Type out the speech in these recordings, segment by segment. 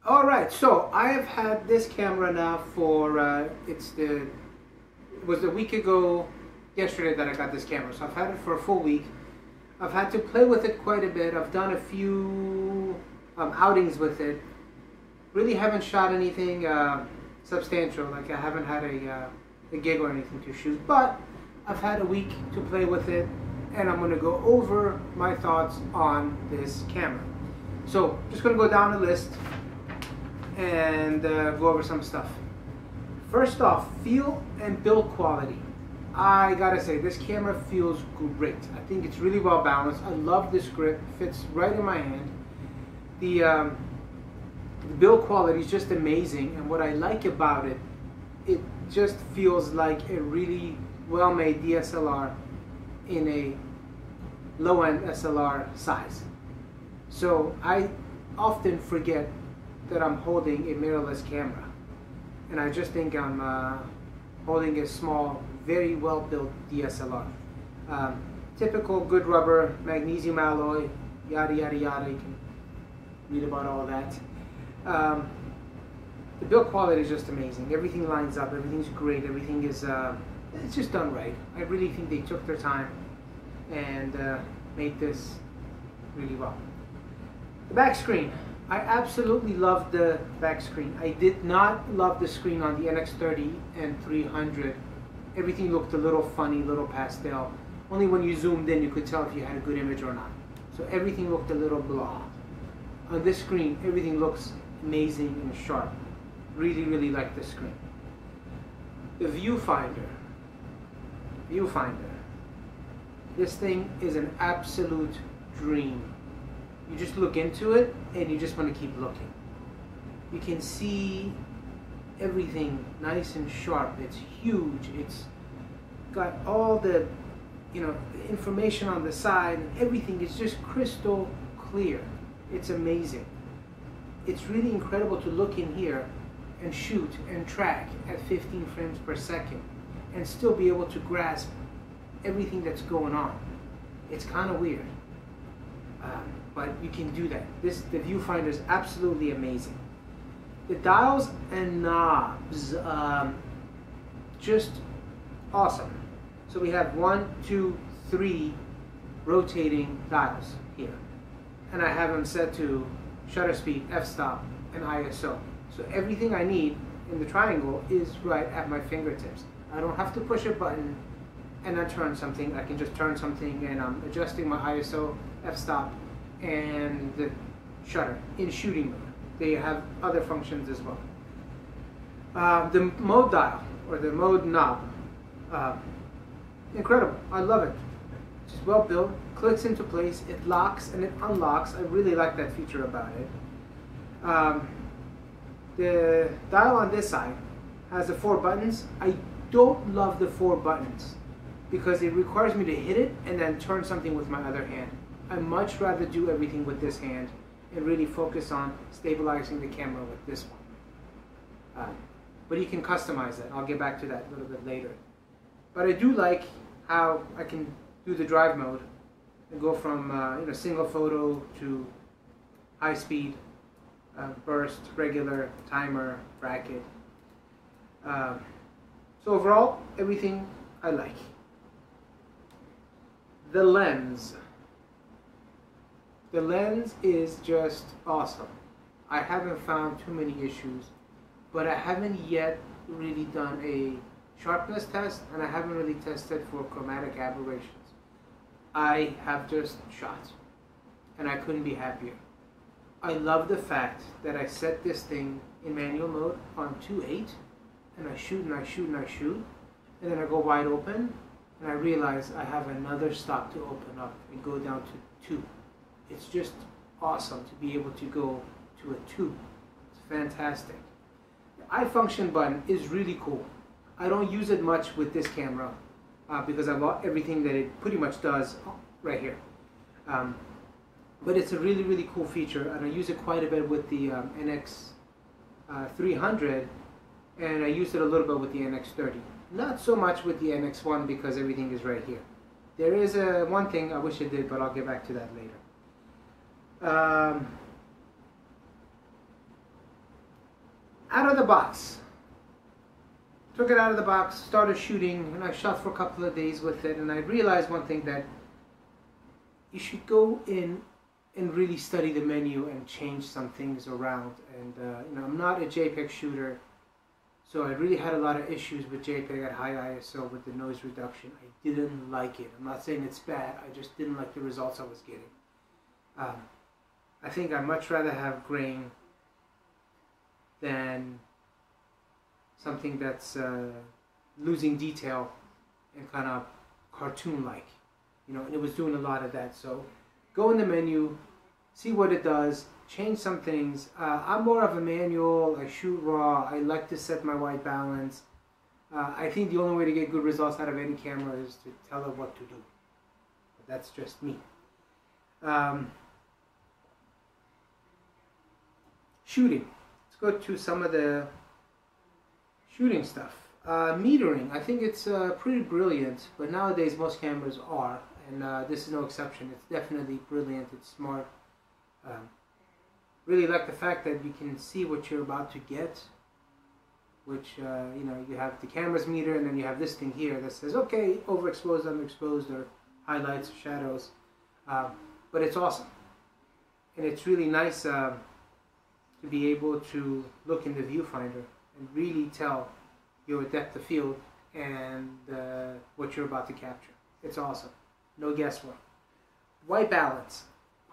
Alright, so I have had this camera now for, it was a week ago yesterday that I got this camera, so I've had it for a full week. I've had to play with it quite a bit. I've done a few outings with it. Really haven't shot anything substantial, like I haven't had a gig or anything to shoot, but I've had a week to play with it, and I'm going to go over my thoughts on this camera. So, just going to go down the list and go over some stuff. First off, feel and build quality. I gotta say, this camera feels great. I think it's really well balanced. I love this grip, fits right in my hand. The build quality is just amazing, and what I like about it, it just feels like a really well-made DSLR in a low-end SLR size. So I often forget that I'm holding a mirrorless camera, and I just think I'm holding a small, very well-built DSLR. Typical good rubber, magnesium alloy, yada yada yada. You can read about all that. The build quality is just amazing. Everything lines up, everything's great, everything is it's just done right. I really think they took their time and made this really well. The back screen. I absolutely love the back screen. I did not love the screen on the NX30 and 300. Everything looked a little funny, little pastel. Only when you zoomed in you could tell if you had a good image or not. So everything looked a little blah. On this screen, everything looks amazing and sharp. Really, really like this screen. The viewfinder. This thing is an absolute dream. You just look into it and you just want to keep looking. You can see everything nice and sharp. It's huge. It's got all the, the information on the side, and everything is just crystal clear. It's amazing. It's really incredible to look in here and shoot and track at 15 frames per second and still be able to grasp everything that's going on. It's kind of weird. But you can do that. The viewfinder is absolutely amazing. The dials and knobs, just awesome. So we have 1, 2, 3 rotating dials here. And I have them set to shutter speed, f-stop, and ISO. So everything I need in the triangle is right at my fingertips. I don't have to push a button and then turn something. I can just turn something and I'm adjusting my ISO, f-stop, and the shutter in shooting mode. They have other functions as well. The mode dial, or the mode knob, incredible. I love it. It's just well built, clicks into place, it locks and it unlocks. I really like that feature about it. The dial on this side has the 4 buttons. I don't love the 4 buttons because it requires me to hit it and then turn something with my other hand. I much rather do everything with this hand and really focus on stabilizing the camera with this one. But you can customize that. I'll get back to that a little bit later. But I do like how I can do the drive mode and go from single photo to high speed, burst, regular, timer, bracket. So overall, everything I like. The lens. The lens is just awesome. I haven't found too many issues, but I haven't yet really done a sharpness test, and I haven't really tested for chromatic aberrations. I have just shot, and I couldn't be happier. I love the fact that I set this thing in manual mode on 2.8, and I shoot and I shoot and I shoot, and then I go wide open, and I realize I have another stop to open up and go down to 2. It's just awesome to be able to go to a 2. It's fantastic. The eye function button is really cool. I don't use it much with this camera because I bought everything that it pretty much does right here. But it's a really, really cool feature, and I use it quite a bit with the NX300, and I used it a little bit with the NX30. Not so much with the NX1 because everything is right here. There is one thing I wish it did, but I'll get back to that later. Out of the box. Took it out of the box, started shooting, and I shot for a couple of days with it, and I realized one thing, that you should go in and really study the menu and change some things around. And you know, I'm not a JPEG shooter, so I really had a lot of issues with JPEG at high ISO with the noise reduction. I didn't like it. I'm not saying it's bad, I just didn't like the results I was getting. I think I'd much rather have grain than something that's losing detail and kind of cartoon-like, you know, and it was doing a lot of that. So go in the menu, see what it does, change some things. I'm more of a manual, I shoot raw, I like to set my white balance. I think the only way to get good results out of any camera is to tell it what to do. But that's just me. Shooting. Let's go to some of the shooting stuff. Metering, I think it's pretty brilliant, but nowadays most cameras are, and this is no exception. It's definitely brilliant, it's smart. Really like the fact that you can see what you're about to get, which, you know, you have the camera's meter, and then you have this thing here that says, okay, overexposed, underexposed, or highlights, shadows. But it's awesome. And it's really nice to be able to look in the viewfinder and really tell your depth of field and what you're about to capture. It's awesome. No guesswork. White balance.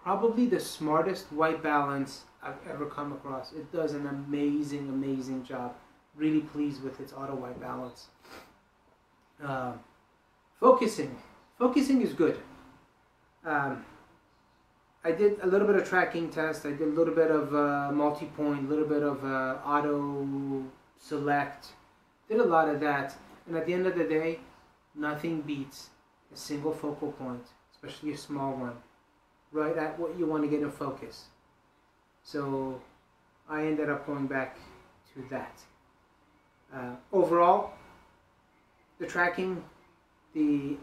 Probably the smartest white balance I've ever come across. It does an amazing, amazing job. Really pleased with its auto white balance. Focusing. Focusing is good. I did a little bit of tracking test. I did a little bit of multi-point, a little bit of auto select. Did a lot of that. And at the end of the day, nothing beats a single focal point, especially a small one, right at what you want to get in focus. So I ended up going back to that. Overall, the tracking, the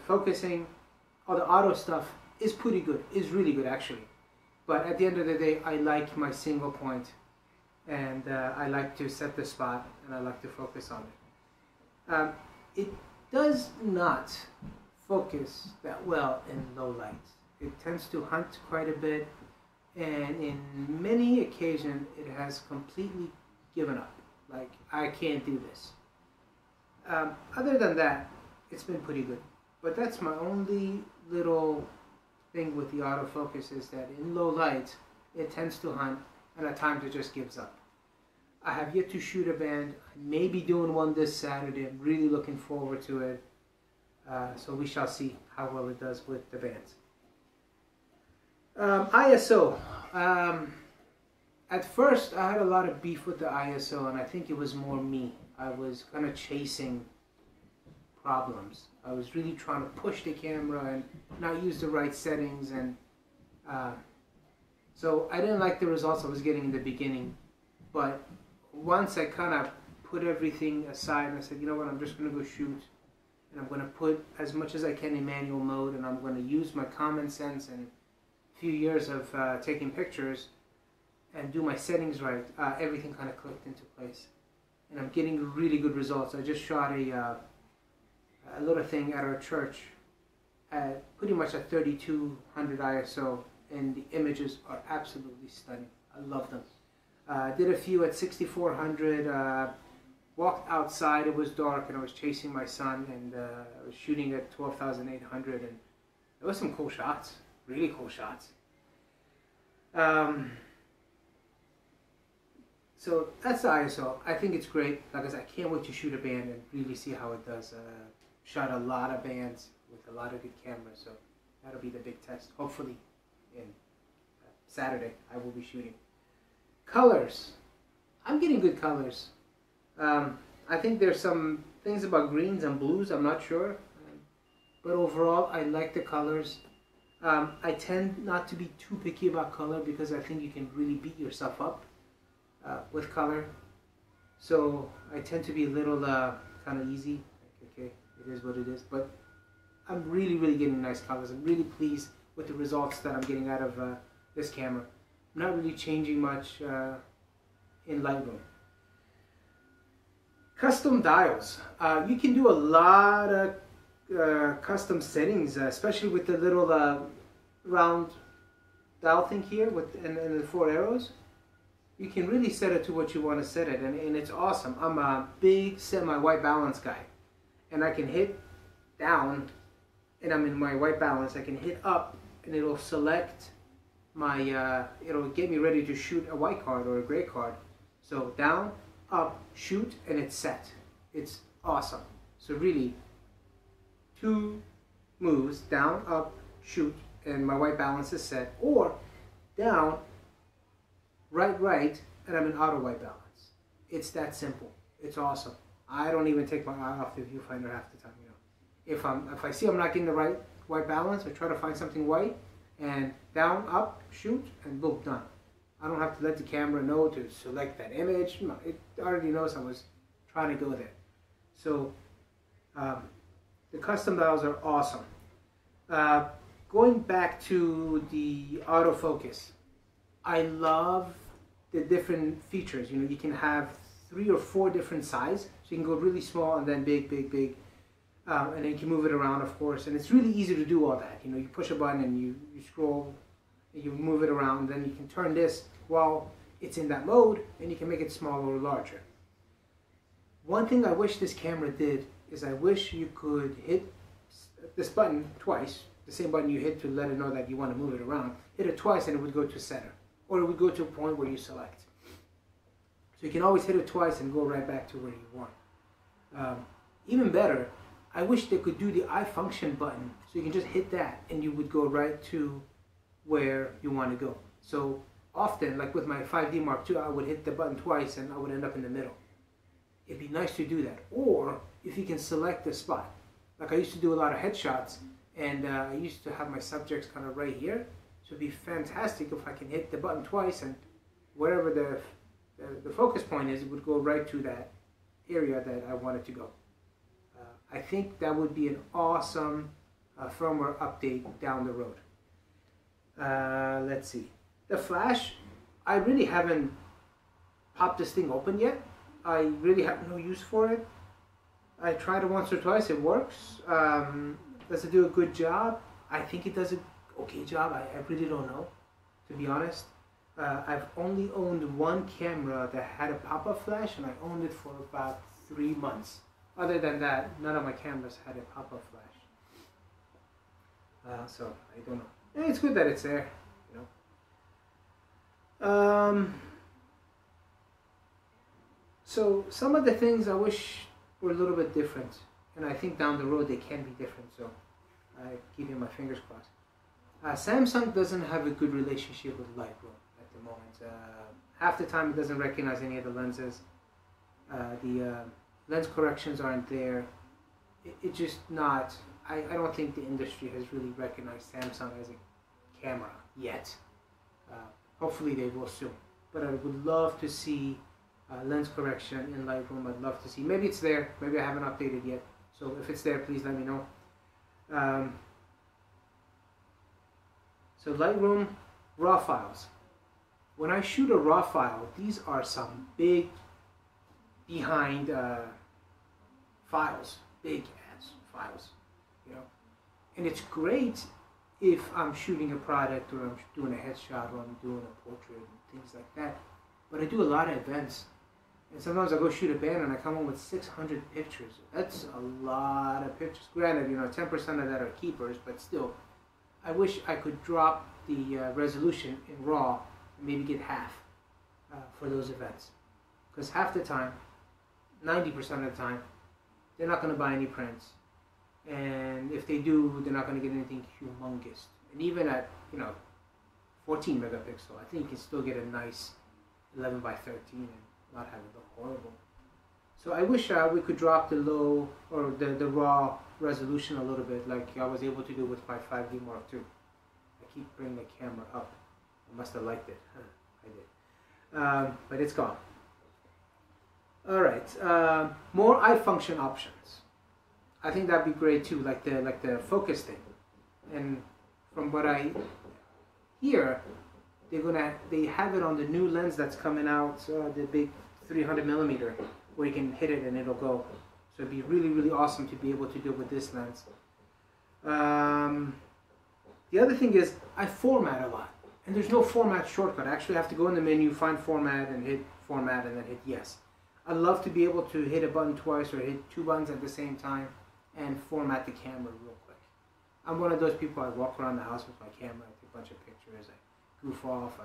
focusing, all the auto stuff is pretty good, is really good actually. But at the end of the day, I like my single point, and I like to set the spot, and I like to focus on it. It does not focus that well in low light. It tends to hunt quite a bit, and in many occasions it has completely given up. Like, I can't do this. Other than that, it's been pretty good. But that's my only little thing with the autofocus, is that in low light it tends to hunt, and at times it just gives up. I have yet to shoot a band. I may be doing one this Saturday. I'm really looking forward to it. So we shall see how well it does with the bands. ISO. At first I had a lot of beef with the ISO, and I think it was more me. I was kind of chasing problems. I was really trying to push the camera and not use the right settings, and so I didn't like the results I was getting in the beginning. But once I kind of put everything aside and I said, you know what, I'm just going to go shoot, and I'm going to put as much as I can in manual mode, and I'm going to use my common sense and a few years of taking pictures and do my settings right, everything kind of clicked into place, and I'm getting really good results. I just shot a little thing at our church at pretty much at 3200 ISO, and the images are absolutely stunning. I love them. Did a few at 6400, walked outside, it was dark, and I was chasing my son, and I was shooting at 12,800, and there was some cool shots, really cool shots. So that's the ISO. I think it's great. Like I said, I can't wait to shoot a band and really see how it does. Shot a lot of bands with a lot of good cameras, so that'll be the big test. Hopefully in Saturday I will be shooting. Colors. I'm getting good colors. I think there's some things about greens and blues, I'm not sure. But overall, I like the colors. I tend not to be too picky about color, because I think you can really beat yourself up with color. So I tend to be a little kind of easy. Okay, it is what it is. But I'm really, really getting nice colors. I'm really pleased with the results that I'm getting out of this camera. I'm not really changing much in Lightroom. Custom dials. You can do a lot of custom settings, especially with the little round dial thing here and the 4 arrows. You can really set it to what you want to set it, and it's awesome. I'm a big semi-white balance guy, and I can hit down, and I'm in my white balance. I can hit up, and it'll select my, it'll get me ready to shoot a white card or a gray card. So down, up, shoot, and it's set. It's awesome. So really, 2 moves, down, up, shoot, and my white balance is set, or down, right, and I'm in auto white balance. It's that simple. It's awesome. I don't even take my eye off the viewfinder half the time. You know, if I see I'm not getting the right white balance, I try to find something white, and down, up, shoot, and boom, done. I don't have to let the camera know to select that image. It already knows I was trying to go there. So the custom dials are awesome. Going back to the autofocus, I love the different features. You know, you can have 3 or 4 different sizes. So you can go really small and then big, and then you can move it around, of course. And it's really easy to do all that. You know, you push a button and you scroll, and you move it around. Then you can turn this while it's in that mode, and you can make it smaller or larger. One thing I wish this camera did is I wish you could hit this button twice, the same button you hit to let it know that you want to move it around. Hit it twice and it would go to center, or it would go to a point where you select. So you can always hit it twice and go right back to where you want. Even better, I wish they could do the eye function button, so you can just hit that and you would go right to where you want to go. So often, like with my 5D Mark II, I would hit the button twice and I would end up in the middle. It'd be nice to do that. Or if you can select the spot. Like I used to do a lot of headshots, and I used to have my subjects kind of right here. So it'd be fantastic if I can hit the button twice, and wherever the focus point is, it would go right to that area that I wanted to go. I think that would be an awesome firmware update down the road. Let's see. The flash, I really haven't popped this thing open yet. I really have no use for it. I tried it once or twice. It works. Does it do a good job? I think it does an okay job. I really don't know, to be honest. I've only owned one camera that had a pop-up flash, and I owned it for about 3 months. Other than that, none of my cameras had a pop-up flash. So I don't know. And it's good that it's there, you know. So some of the things I wish were a little bit different, and I think down the road they can be different. So I keep my fingers crossed. Samsung doesn't have a good relationship with Lightroom at the moment. Half the time it doesn't recognize any of the lenses. The lens corrections aren't there. It's just not. I don't think the industry has really recognized Samsung as a camera yet. Hopefully they will soon. But I would love to see lens correction in Lightroom. I'd love to see. Maybe it's there. Maybe I haven't updated yet. So if it's there, please let me know. So Lightroom RAW files. When I shoot a RAW file, these are some big behind files, big ass files, you know. And it's great if I'm shooting a product, or I'm doing a headshot, or I'm doing a portrait and things like that. But I do a lot of events, and sometimes I go shoot a band and I come home with 600 pictures. That's a lot of pictures. Granted, you know, 10% of that are keepers, but still, I wish I could drop the resolution in RAW and maybe get half for those events. Because half the time, 90% of the time, they're not going to buy any prints. And if they do, they're not going to get anything humongous. And even at, you know, 14 megapixel, I think you can still get a nice 11 by 13 and not have it look horrible. So I wish we could drop the low, or the RAW resolution a little bit, like I was able to do with my 5D Mark II. I keep bringing the camera up. I must have liked it. I did. But it's gone. Alright, more eye function options. I think that'd be great too, like the focus thing. And from what I hear, they have it on the new lens that's coming out, the big 300 millimeter, where you can hit it and it'll go. So it'd be really, really awesome to be able to do it with this lens. The other thing is I format a lot, and there's no format shortcut. I actually have to go in the menu, find format, and hit format, and then hit yes. I love to be able to hit a button twice or hit two buttons at the same time and format the camera real quick. I'm one of those people. I walk around the house with my camera, I take a bunch of pictures, I goof off,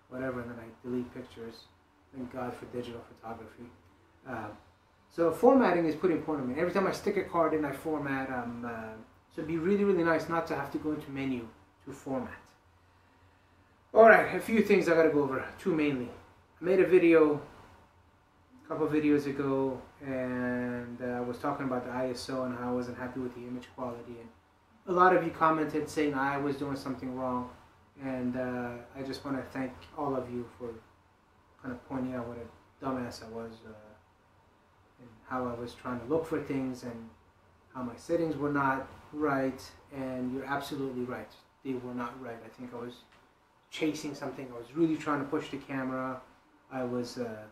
whatever, and then I delete pictures. Thank God for digital photography. So formatting is pretty important to me. Every time I stick a card in, I format. So it'd be really, really nice not to have to go into menu to format. Alright, a few things I gotta go over. Two mainly. I made a video a couple of videos ago, and I was talking about the ISO and how I wasn't happy with the image quality. And a lot of you commented saying I was doing something wrong. And I just want to thank all of you for kind of pointing out what a dumbass I was, and how I was trying to look for things, and how my settings were not right. And you're absolutely right, they were not right. I think I was chasing something. I was really trying to push the camera. I was, the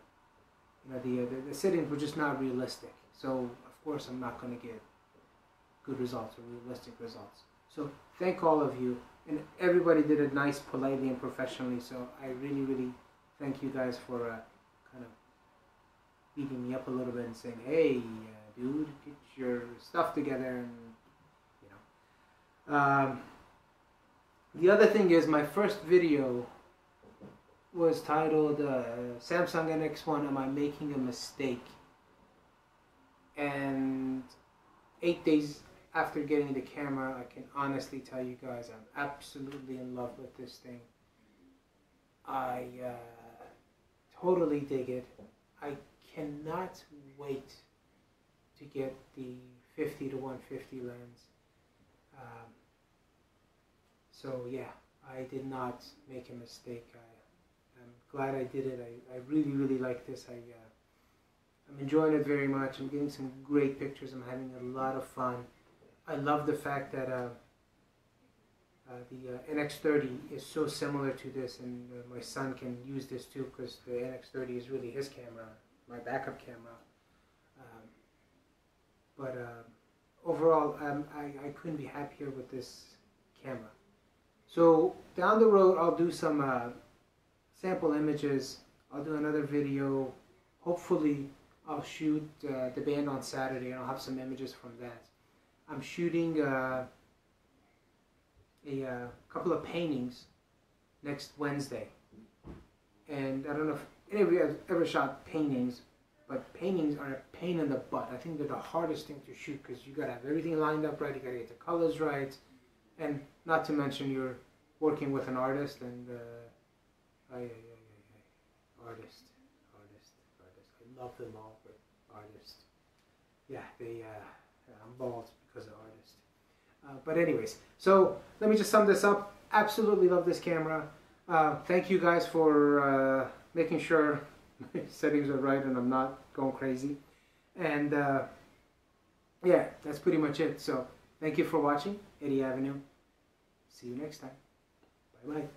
settings were just not realistic. So of course I'm not going to get good results or realistic results. So thank all of you. And everybody did it nice, politely, and professionally. So I really, really thank you guys for kind of beating me up a little bit and saying, "Hey, dude, get your stuff together." And the other thing is, my first video was titled "Samsung NX1, Am I Making a Mistake?" And 8 days after getting the camera, I can honestly tell you guys I'm absolutely in love with this thing. I totally dig it. I cannot wait to get the 50 to 150 lens. So yeah, I did not make a mistake. I'm glad I did it. I really, really like this. I'm enjoying it very much. I'm getting some great pictures. I'm having a lot of fun. I love the fact that the NX30 is so similar to this, and my son can use this too, because the NX30 is really his camera, my backup camera. Overall, I couldn't be happier with this camera. So down the road, I'll do some sample images. I'll do another video. Hopefully, I'll shoot the band on Saturday, and I'll have some images from that. I'm shooting a couple of paintings next Wednesday. And I don't know if any of you have ever shot paintings, but paintings are a pain in the butt. I think they're the hardest thing to shoot, because you gotta have everything lined up right, you gotta get the colors right, and not to mention you're working with an artist, and artist. I love them all, but artists. Yeah, I'm bald because of artists. But anyways, so let me just sum this up. Absolutely love this camera. Thank you guys for making sure my settings are right and I'm not going crazy. And yeah, that's pretty much it. So thank you for watching Eddie Avenue. See you next time. Bye bye.